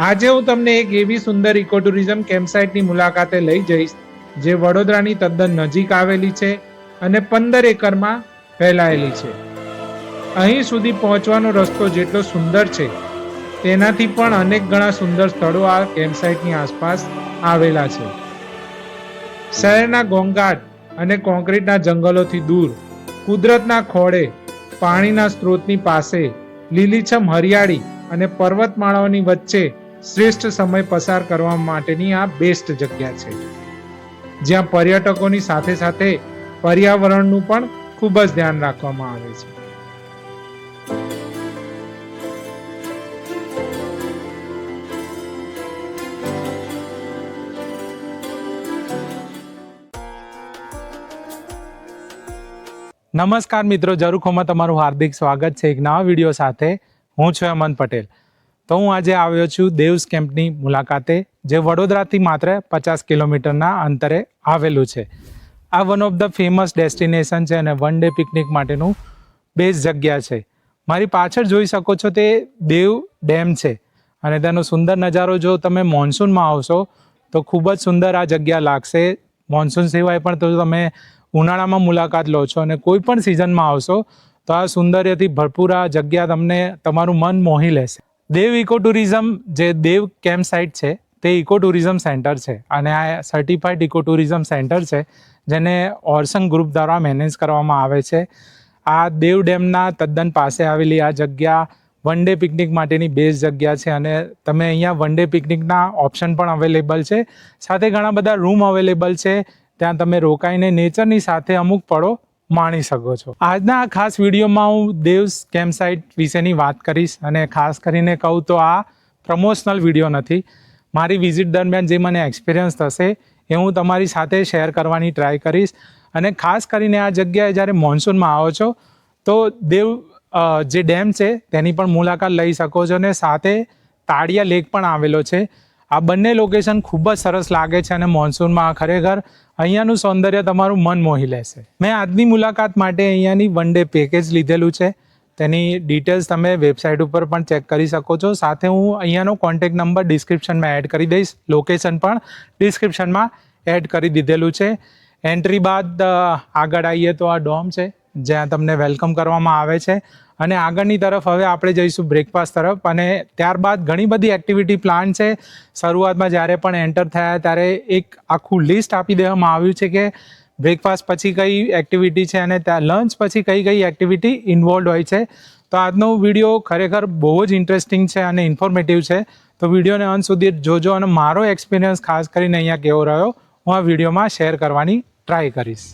આજે હું તમને એક એવી સુંદર ઇકો ટુરિઝમ કેમ્પસાઇટની મુલાકાતે લઈ જઈશ જે વડોદરાની તદ્દન નજીક આવેલી છે અને 15 એકરમાં ફેલાયેલી છે. અહીં સુધી પહોંચવાનો રસ્તો જેટલો સુંદર છે તેનાથી પણ અનેક ગણા સુંદર સ્થળો આ કેમ્પસાઇટની આસપાસ આવેલા છે. શહેરના ઘોંઘાટ અને કોન્ક્રીટના જંગલોથી દૂર કુદરતના ખોળે પાણીના સ્ત્રોતની પાસે લીલીછમ હરિયાળી અને પર્વતમાળાઓની વચ્ચે શ્રેષ્ઠ સમય પસાર કરવા માટેની આ બેસ્ટ જગ્યા છે, જ્યાં પર્યટકોની સાથે સાથે પર્યાવરણનું પણ ખૂબ જ ધ્યાન રાખવામાં આવે છે. નમસ્કાર મિત્રો, ઝરૂખોમાં તમારું હાર્દિક સ્વાગત છે એક નવા વિડીયો સાથે. હું છું અમન પટેલ. તો હું આજે આવ્યો છું દેવ્સ કેમ્પની મુલાકાતે, જે વડોદરાથી માત્ર 50 કિલોમીટરના અંતરે આવેલું છે. આ one of the famous destination છે અને વન ડે પિકનિક માટેનું બેસ્ટ જગ્યા છે. મારી પાછળ જોઈ શકો છો તે દેવ ડેમ છે અને તેનો સુંદર નજારો જો તમે મોન્સૂનમાં આવશો તો ખૂબ જ સુંદર આ જગ્યા લાગશે. મોન્સૂન સિવાય પણ તો તમે ઉનાળામાં મુલાકાત લો છો અને કોઈ પણ સિઝનમાં આવશો તો આ સૌંદર્યથી ભરપૂર આ જગ્યા તમને તમારું મન મોહી લેશે. દેવ ઇકો ટુરિઝમ જે દેવ કેમ્પ સાઇટ છે તે ઇકો ટુરિઝમ સેન્ટર છે અને આ સર્ટિફાઈડ ઇકો ટુરિઝમ સેન્ટર છે જેને ઓરસંગ ગ્રુપ દ્વારા મેનેજ કરવામાં આવે છે. આ દેવ ડેમના તદ્દન પાસે આવેલી આ જગ્યા વન ડે પિકનિક માટેની બેસ્ટ જગ્યા છે અને તમે અહીંયા વન ડે પિકનિકના ઓપ્શન પણ અવેલેબલ છે. સાથે ઘણા બધા રૂમ અવેલેબલ છે, ત્યાં તમે રોકાઈને નેચરની સાથે અમુક પળો માણી શકો છો. આજના આ ખાસ વિડીયોમાં હું દેવ્સ કેમ્પ સાઇટ વિશેની વાત કરીશ અને ખાસ કરીને કહું તો આ પ્રમોશનલ વિડીયો નથી. મારી વિઝિટ દરમિયાન જે મને એક્સપિરિયન્સ થશે એ હું તમારી સાથે શેર કરવાની ટ્રાય કરીશ. અને ખાસ કરીને આ જગ્યાએ જ્યારે મોન્સૂનમાં આવો છો તો દેવ જે ડેમ છે તેની પણ મુલાકાત લઈ શકો છો અને સાથે તાળિયા લેક પણ આવેલો છે. આ બંને લોકેશન ખૂબ જ સરસ લાગે છે અને મોન્સૂનમાં ખરેખર અહીંયાનું સૌંદર્ય તમારું મન મોહી લેશે. મેં આજની મુલાકાત માટે અહીંયાની વન ડે પેકેજ લીધેલું છે. તેની ડિટેલ્સ તમે વેબસાઇટ ઉપર પણ ચેક કરી શકો છો. સાથે હું અહીંયાનો કોન્ટેક્ટ નંબર ડિસ્ક્રિપ્શનમાં એડ કરી દઈશ. લોકેશન પણ ડિસ્ક્રિપ્શનમાં એડ કરી દીધેલું છે. એન્ટ્રી બાદ આગળ આવીએ તો આ ડોમ છે જ્યાં તમને વેલકમ કરવામાં આવે છે અને આગળની તરફ હવે આપણે જઈશું બ્રેકફાસ્ટ તરફ અને ત્યારબાદ ઘણી બધી એક્ટિવિટી પ્લાન છે. શરૂઆતમાં જ્યારે પણ એન્ટર થયા ત્યારે એક આખું લિસ્ટ આપી દેવામાં આવ્યું છે કે બ્રેકફાસ્ટ પછી કઈ એક્ટિવિટી છે અને ત્યાં લંચ પછી કઈ કઈ એક્ટિવિટી ઇન્વોલ્વ હોય છે. તો આજનો વિડીયો ખરેખર બહુ જ ઇન્ટરેસ્ટિંગ છે અને ઇન્ફોર્મેટિવ છે. તો વિડીયોને અંત સુધી જોજો અને મારો એક્સપિરિયન્સ ખાસ કરીને અહીંયા કેવો રહ્યો હું આ વિડીયોમાં શેર કરવાની ટ્રાય કરીશ.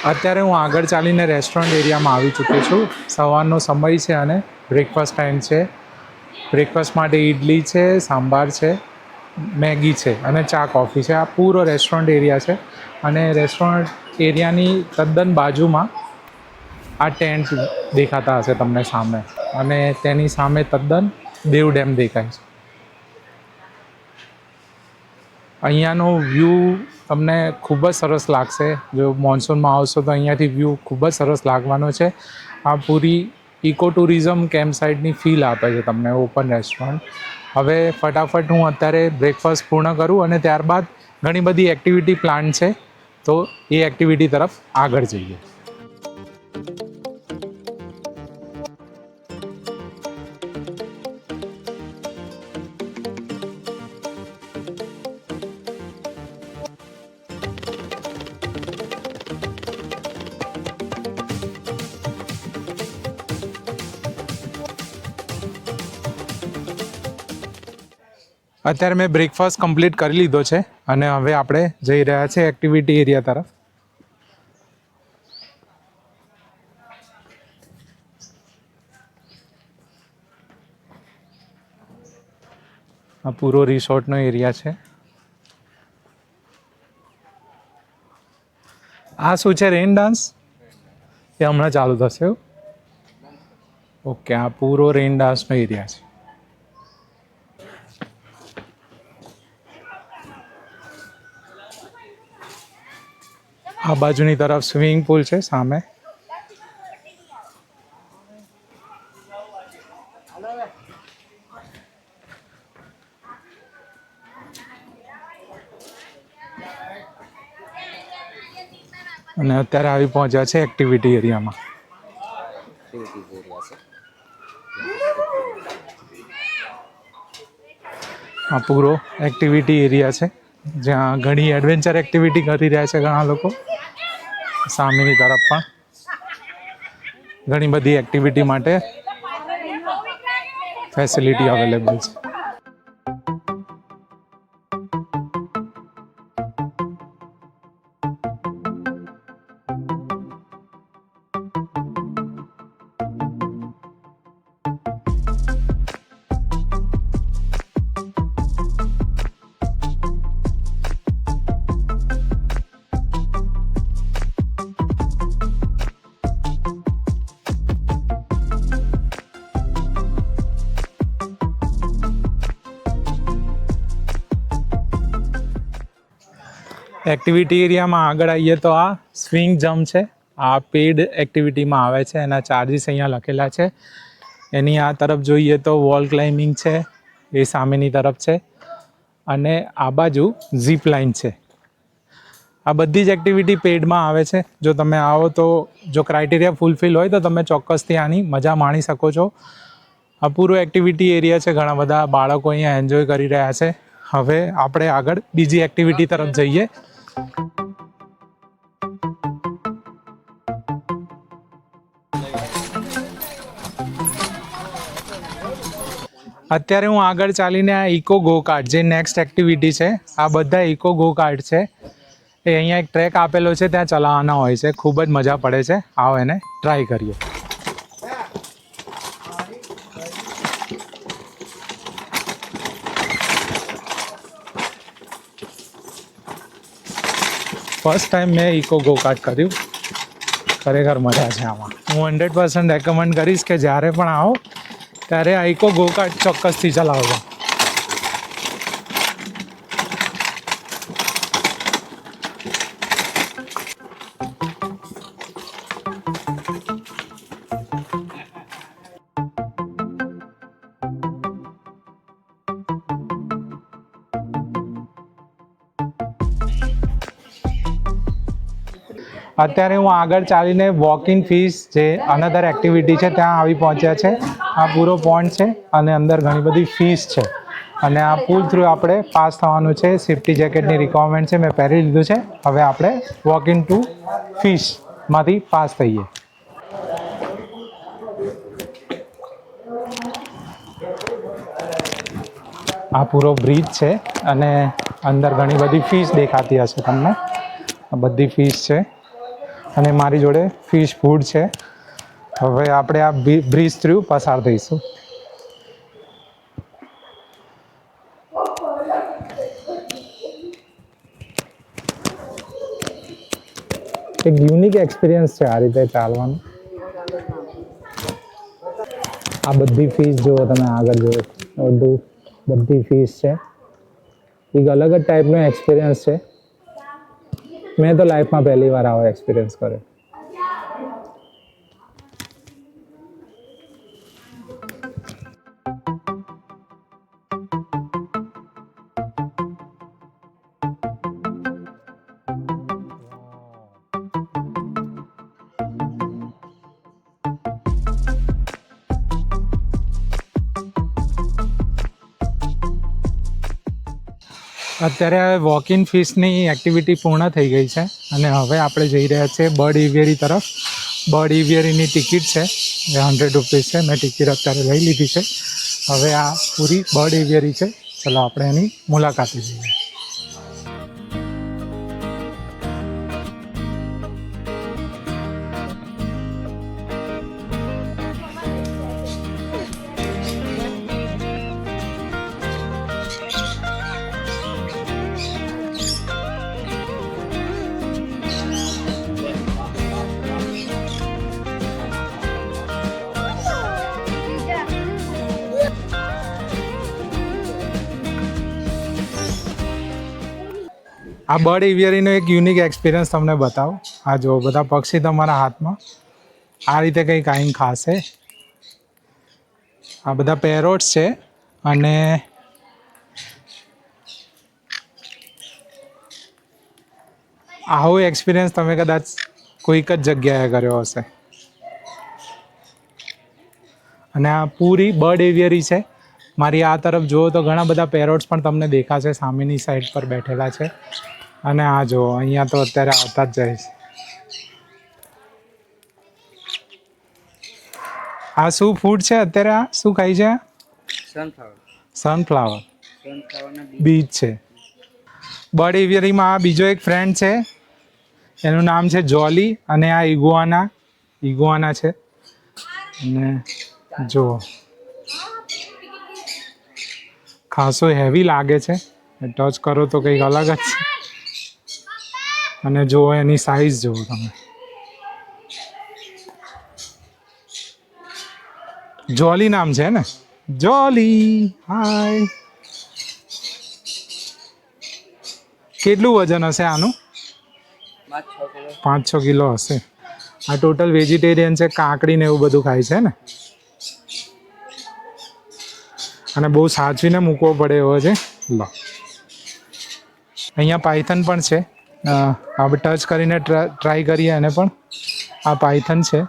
અત્યારે હું આગળ ચાલીને રેસ્ટોરન્ટ એરિયામાં આવી ચૂક્યો છું. સવારનો સમય છે અને બ્રેકફાસ્ટ ટાઈમ છે. બ્રેકફાસ્ટ માટે ઇડલી છે, સાંભાર છે, મેગી છે અને ચા કોફી છે. આ પૂરો રેસ્ટોરન્ટ એરિયા છે અને રેસ્ટોરન્ટ એરિયાની તદ્દન બાજુમાં આ ટેન્ટ દેખાતા હશે તમને સામે અને તેની સામે તદ્દન દેવ ડેમ દેખાય છે. અહીંયાનો વ્યૂ તમને ખૂબ જ સરસ લાગશે. જો મોન્સૂનમાં આવશો તો અહીંયાથી વ્યૂ ખૂબ જ સરસ લાગવાનો છે. આ પૂરી ઇકો ટુરિઝમ કેમ્પ સાઇટની ફીલ આપે છે તમને ઓપન રેસ્ટોરન્ટ. હવે ફટાફટ હું અત્યારે બ્રેકફાસ્ટ પૂર્ણ કરું અને ત્યારબાદ ઘણી બધી એક્ટિવિટી પ્લાન છે તો એ એક્ટિવિટી તરફ આગળ જઈએ. અત્યારે મેં બ્રેકફાસ્ટ કમ્પ્લીટ કરી લીધો છે અને હવે આપણે જઈ રહ્યા છીએ એક્ટિવિટી એરિયા તરફ. આ પૂરો રિસોર્ટનો એરિયા છે. આ શું છે, રેન ડાન્સ? એ હમણાં ચાલુ થશે. ઓકે, આ પૂરો રેન ડાન્સનો એરિયા છે. આ બાજુની તરફ સ્વિમિંગ પુલ છે સામે. અને અત્યારે આવી પહોંચ્યા છે એક્ટિવિટી એરિયામાં. આ પૂરો એક્ટિવિટી એરિયા છે જ્યાં ઘણી એડવેન્ચર એક્ટિવિટી કરી રહ્યા છે ઘણા લોકો. સામેની તરફ પણ ઘણી બધી એક્ટિવિટી માટે ફેસિલિટી અવેલેબલ છે. એક્ટિવિટી એરિયામાં આગળ આવીએ તો આ સ્વિંગ જમ્પ છે. આ પેડ એક્ટિવિટીમાં આવે છે. એના ચાર્જીસ અહીંયા લખેલા છે. એની આ તરફ જોઈએ તો વોલ ક્લાઇમ્બિંગ છે, એ સામેની તરફ છે. અને આ બાજુ ઝીપ લાઇન છે. આ બધી જ એક્ટિવિટી પેડમાં આવે છે. જો તમે આવો તો જો ક્રાઇટેરિયા ફૂલફિલ હોય તો તમે ચોક્કસથી આની મજા માણી શકો છો. આ પૂરો એક્ટિવિટી એરિયા છે. ઘણા બધા બાળકો અહીંયા એન્જોય કરી રહ્યા છે. હવે આપણે આગળ બીજી એક્ટિવિટી તરફ જઈએ. અત્યારે હું આગળ ચાલીને આ ઇકો ગો કાર્ટ જે નેક્સ્ટ એક્ટિવિટી છે, આ બધા ઇકો ગો કાર્ટ છે. એ અહીંયા એક ટ્રેક આપેલો છે, ત્યાં ચલાવવાના હોય છે. ખૂબ જ મજા પડે છે. આવો એને ટ્રાય કરીએ. ફર્સ્ટ ટાઈમ મેં ઇકો ગો કાર્ટ કર્યું. ખરેખર મજા છે આમાં. હું 100% રેકમેન્ડ કરીશ કે જ્યારે પણ આવો ત્યારે આ ઇકો ગો કાર્ટ ચોક્કસથી ચલાવજો. અત્યારે હું આગળ ચાલીને વોક ઇન ફિશ જે અનધર એક્ટિવિટી છે ત્યાં આવી પહોંચ્યા છે. આ પૂરો પોન્ડ છે અને અંદર ઘણી બધી ફિશ છે. અને આ પુલ થ્રુ આપણે પાસ થવાનું છે. સેફ્ટી જેકેટની રિક્વાયરમેન્ટ છે, મેં પહેરી લીધું છે. હવે આપણે વોક ઇન ટુ ફિશમાંથી પાસ થઈએ. આ પૂરો બ્રિજ છે અને અંદર ઘણી બધી ફિશ દેખાતી હશે તમને. આ બધી ફિશ છે અને મારી જોડે ફિશ ફૂડ છે. હવે આપણે આ બ્રિજ થ્રુ પસાર થઈશું. એક યુનિક એક્સપિરિયન્સ છે આ રીતે ચાલવાનું. આ બધી ફિશ જુઓ તમે, આગળ જુઓ બધું, બધી ફિશ છે. એક અલગ જ ટાઈપનો એક્સપિરિયન્સ છે. મેં તો લાઈફમાં પહેલી વાર આવો એક્સપિરિયન્સ કર્યો. અત્યારે વોક ઇન ફિશની એક્ટિવિટી પૂર્ણ થઈ ગઈ છે અને હવે આપણે જઈ રહ્યા છીએ બર્ડ એવિયરી તરફ. બર્ડ એવિયરીની ટિકિટ છે એ 100 રૂપીસ છે. મેં ટિકિટ અત્યારે લઈ લીધી છે. હવે આ પૂરી બર્ડ એવિયરી છે. ચલો આપણે એની મુલાકાત લઈએ. આ બર્ડ એવિયરીનો એક યુનિક એક્સપિરિયન્સ તમને બતાવું. આ જો બધા પક્ષી તમારા હાથમાં આ રીતે કંઈક આઈને ખાશે. આ બધા પેરોટ્સ છે અને આવો એક્સપિરિયન્સ તમે કદાચ કોઈક જ જગ્યાએ કર્યો હશે. અને આ પૂરી બર્ડ એવિયરી છે. મારી આ તરફ જુઓ તો ઘણા બધા પેરોટ્સ પણ તમને દેખાશે સામેની સાઈડ પર બેઠેલા છે. અને આ જુઓ અહીંયા તો અત્યારે આવતા જ જાય છે. આ શું ફૂડ છે અત્યારે? આ શું ખાય છે? સનફ્લાવર બીજ છે. બર્ડ એવિયરીમાં આ બીજો એક ફ્રેન્ડ છે, એનું નામ છે જોલી. અને આ ઇગુઆના છે. અને જો ખાસો હેવી લાગે છે, ટચ કરો તો કંઈક અલગ જ છે. અને જુઓ એની સાઈઝ જુઓ તમે. જોલી નામ છે ને? જોલી, હાય. કેટલું વજન હશે આનું? 5-6 કિલો હશે. આ ટોટલ વેજીટેરિયન છે, કાકડી ને એવું બધું ખાય છે ને. અને બહુ સાચવીને મૂકવો પડે એવો છે. લો, અહીંયા પાયથન પણ છે. આપણે ટચ કરીને ટ્રાય કરીએ. અને પણ આ પાયથન છે,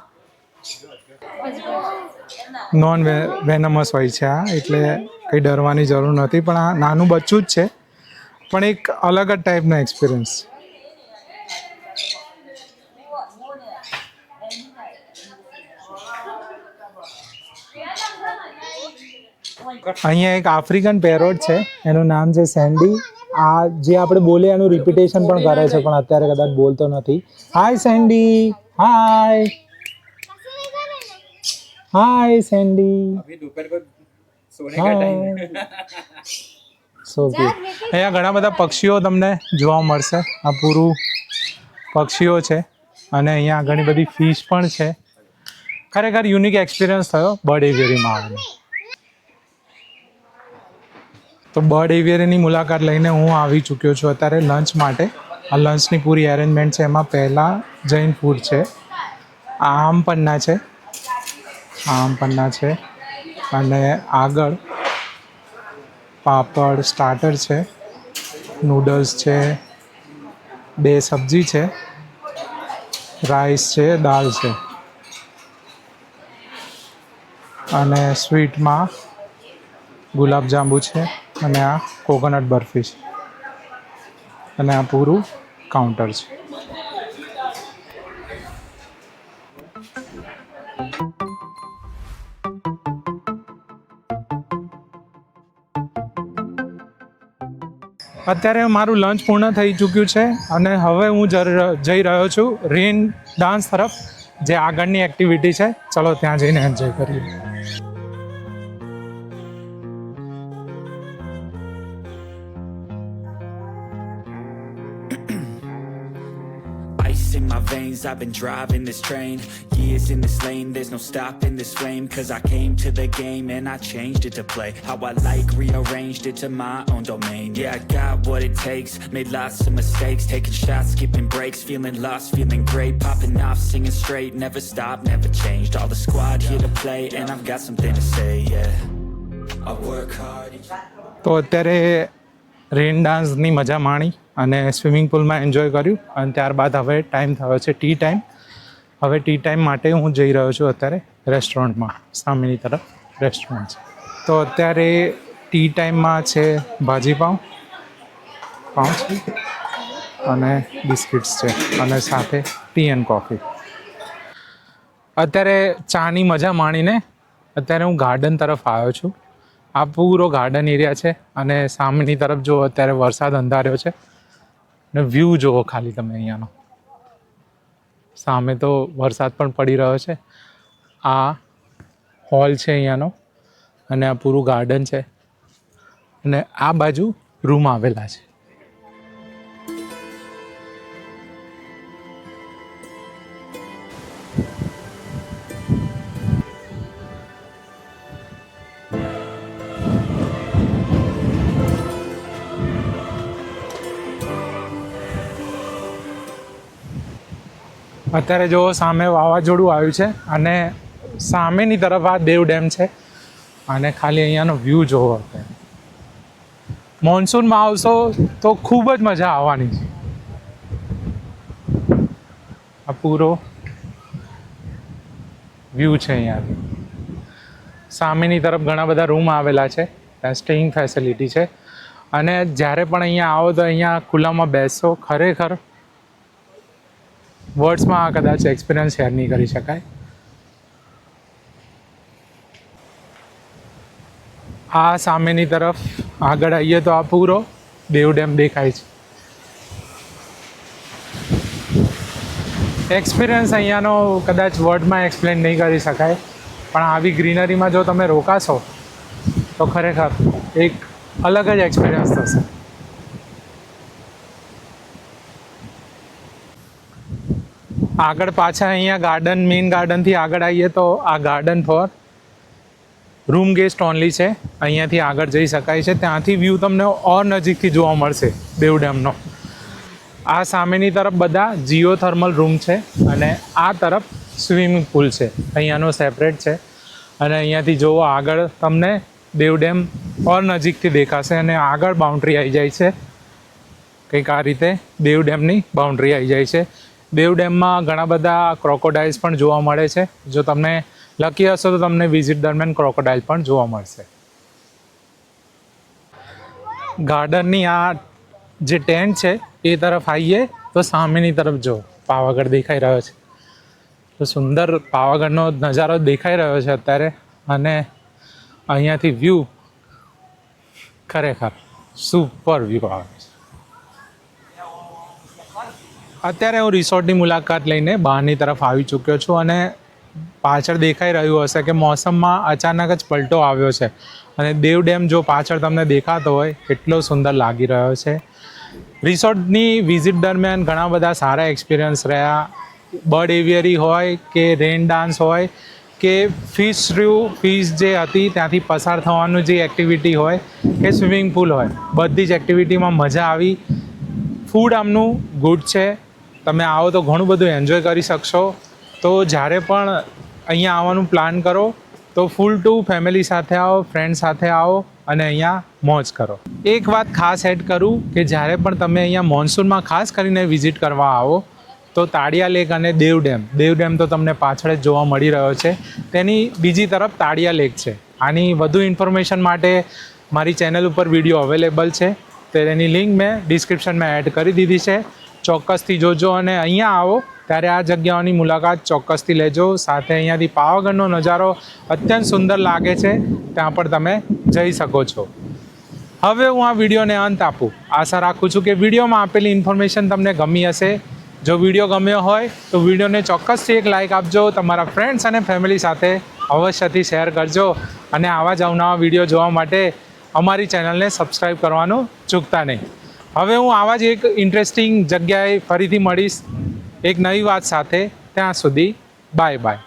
નોન વેનમસ હોય છે આ, એટલે કંઈ ડરવાની જરૂર નથી. પણ આ નાનું બચ્ચું જ છે, પણ એક અલગ જ ટાઈપનો એક્સપિરિયન્સ. અહીંયા એક આફ્રિકન પેરોટ છે, એનું નામ છે સેન્ડી. આ જે આપણે બોલે એનું રિપીટેશન પણ કરે છે, પણ અત્યારે કદાચ બોલતો નથી. હાય સેન્ડી, હાય હાય સેન્ડી. સો ક્યુટ. અહીંયા ઘણા બધા પક્ષીઓ તમને જોવા મળશે. આ પૂરું પક્ષીઓ છે. અને અહીંયા ઘણી બધી ફિશ પણ છે. ખરેખર યુનિક એક્સપિરિયન્સ થયો બર્ડ એવિયરીમાં આવીને. તો બર્ડ એવિયરીની મુલાકાત લઈને હું આવી ચૂક્યો છું અત્યારે લંચ માટે. આ લંચની પૂરી એરેન્જમેન્ટ છે. એમાં પહેલાં જૈન ફૂડ છે, આમ પન્ના છે, અને આગળ પાપડ, સ્ટાર્ટર છે, નૂડલ્સ છે, 2 સબ્જી છે, રાઈસ છે, દાળ છે, અને સ્વીટમાં ગુલાબજાંબુ છે, અને આ કોકોનટ બરફી છે. અને આ પૂરું કાઉન્ટર છે. અત્યારે મારું લંચ પૂર્ણ થઈ ચૂક્યું છે, અને હવે હું જઈ રહ્યો છું રેન ડાન્સ તરફ, જે આગળની એક્ટિવિટી છે. ચલો ત્યાં જઈને એન્જોય કરીએ. In my veins, I've been driving this train. Years in this lane, there's no stopping this flame. Cause I came to the game and I changed it to play how I like, rearranged it to my own domain. Yeah, I got what it takes, made lots of mistakes, taking shots, skipping breaks, feeling lost, feeling great, popping off, singing straight, never stopped, never changed. All the squad here to play and I've got something to say, yeah. I work hard. તો અત્યારે રેન ડાન્સની મજા માણી અને swimming પુલમાં enjoy કર્યું. અને ત્યારબાદ હવે time થયો છે ટી ટાઈમ. હવે ટી ટાઈમ માટે હું જઈ રહ્યો છું અત્યારે રેસ્ટોરન્ટમાં. સામેની તરફ રેસ્ટોરન્ટ છે. તો અત્યારે ટી ટાઈમમાં છે ભાજીપાઉં છે, અને બિસ્કિટ્સ છે, અને સાથે ટી એન્ડ કોફી. અત્યારે ચાની મજા માણીને અત્યારે હું ગાર્ડન તરફ આવ્યો છું. આ પૂરો ગાર્ડન એરિયા છે, અને સામેની તરફ જો અત્યારે વરસાદ અંધાર્યો છે, અને વ્યૂ જુઓ ખાલી તમે અહીંયાનો. સામે તો વરસાદ પણ પડી રહ્યો છે. આ હોલ છે અહીંયાનો, અને આ પૂરું ગાર્ડન છે, અને આ બાજુ રૂમ આવેલા છે. અત્યારે જો સામે વાવાઝોડું આવ્યું છે અને સામેની તરફ આ દેવ ડેમ છે અને ખાલી અહીંયાનો વ્યૂ જોવો અત્યારે. મોન્સૂનમાં આવશો તો ખૂબ જ મજા આવવાની છે. આ પૂરો વ્યૂ છે અહીંયાથી. સામેની તરફ ઘણા બધા રૂમ આવેલા છે, ત્યાં સ્ટેઇંગ ફેસિલિટી છે. અને જ્યારે પણ અહીંયા આવો તો અહીંયા ખુલ્લામાં બેસો, ખરેખર વર્ડ્સમાં કદાચ એક્સપિરિયન્સ શેર નહીં કરી શકાય. આ સામેની તરફ આગળ આવીએ તો આ પૂરો દેવ ડેમ દેખાય છે. એક્સપિરિયન્સ અહીંયાનો કદાચ વર્ડમાં એક્સપ્લેન નહીં કરી શકાય, પણ આવી ગ્રીનરીમાં જો તમે રોકાશો તો ખરેખર એક અલગ જ એક્સપિરિયન્સ થશે. આગળ પાછા અહીંયા ગાર્ડન, મેઇન ગાર્ડનથી આગળ આવીએ તો આ garden for room guest only છે. અહીંયાથી આગળ જઈ શકાય છે. ત્યાંથી વ્યૂ તમને ઓર નજીકથી જોવા મળશે દેવ ડેમનો. આ સામેની તરફ બધા જીઓ થર્મલ રૂમ છે અને આ તરફ સ્વિમિંગ પુલ છે, અહીંયાનો સેપરેટ છે. અને અહીંયાથી જોવો આગળ તમને દેવ ડેમ ઓર નજીકથી દેખાશે અને આગળ બાઉન્ડ્રી આવી જાય છે. કંઈક આ રીતે દેવ ડેમની બાઉન્ડ્રી આવી જાય છે. દેવ ડેમમાં ઘણા બધા ક્રોકોડાઇલ્સ પણ જોવા મળે છે. જો તમને લકી હશો તો તમને વિઝિટ દરમિયાન ક્રોકોડાઇલ પણ જોવા મળશે. ગાર્ડનની આ જે ટેન્ટ છે એ તરફ આવીએ તો સામેની તરફ જો પાવાગઢ દેખાઈ રહ્યો છે. તો સુંદર પાવાગઢનો નજારો દેખાઈ રહ્યો છે અત્યારે. અને અહીંયાથી વ્યૂ ખરેખર સુપર વ્યૂ આવે છે. અત્યારે હું રિસોર્ટની મુલાકાત લઈને બહારની તરફ આવી ચૂક્યો છું અને પાછળ દેખાઈ રહ્યું હશે કે મોસમમાં અચાનક જ પલટો આવ્યો છે અને દેવ ડેમ જો પાછળ તમને દેખાતો હોય એટલો સુંદર લાગી રહ્યો છે. રિસોર્ટની વિઝિટ દરમિયાન ઘણા બધા સારા એક્સપિરિયન્સ રહ્યા. બર્ડ એવિયરી હોય કે રેન ડાન્સ હોય કે ફિશ જે હતી ત્યાંથી પસાર થવાનું જે એક્ટિવિટી હોય કે સ્વિમિંગ પુલ હોય, બધી જ એક્ટિવિટીમાં મજા આવી. ફૂડ આમનું ગુડ છે. તમે આવો તો ઘણું બધું એન્જોય કરી શકશો. તો જ્યારે પણ અહીંયા આવવાનું પ્લાન કરો તો ફૂલ ટુ ફેમિલી સાથે આવો, ફ્રેન્ડ સાથે આવો અને અહીંયા મોજ કરો. એક વાત ખાસ એડ કરું કે જ્યારે પણ તમે અહીંયા મોન્સૂનમાં ખાસ કરીને વિઝિટ કરવા આવો તો તાળિયા લેક અને દેવ ડેમ તો તમને પાછળ જ જોવા મળી રહ્યો છે. તેની બીજી તરફ તાળિયા લેક છે. આની વધુ ઇન્ફોર્મેશન માટે મારી ચેનલ ઉપર વિડીયો અવેલેબલ છે, તેની લિંક મેં ડિસ્ક્રિપ્શનમાં એડ કરી દીધી છે. ચોક્કસથી જોજો અને અહીંયા આવો ત્યારે આ જગ્યાઓની મુલાકાત ચોક્કસથી લેજો. સાથે અહીંયાથી પાવાગઢનો નજારો અત્યંત સુંદર લાગે છે, ત્યાં પણ તમે જઈ શકો છો. હવે હું આ વિડીયોને અંત આપું. આશા રાખું છું કે વિડીયોમાં આપેલી ઇન્ફોર્મેશન તમને ગમી હશે. જો વિડીયો ગમ્યો હોય તો વિડીયોને ચોક્કસથી એક લાઇક આપજો. તમારા ફ્રેન્ડ્સ અને ફેમિલી સાથે અવશ્યથી શેર કરજો અને આવા જ અવનવા વિડીયો જોવા માટે અમારી ચેનલને સબસ્ક્રાઈબ કરવાનું ચૂકતા નહીં. હવે હું આવા જ એક ઇન્ટરેસ્ટિંગ જગ્યાએ ફરીથી મળીશ એક નવી વાત સાથે. ત્યાં સુધી બાય બાય.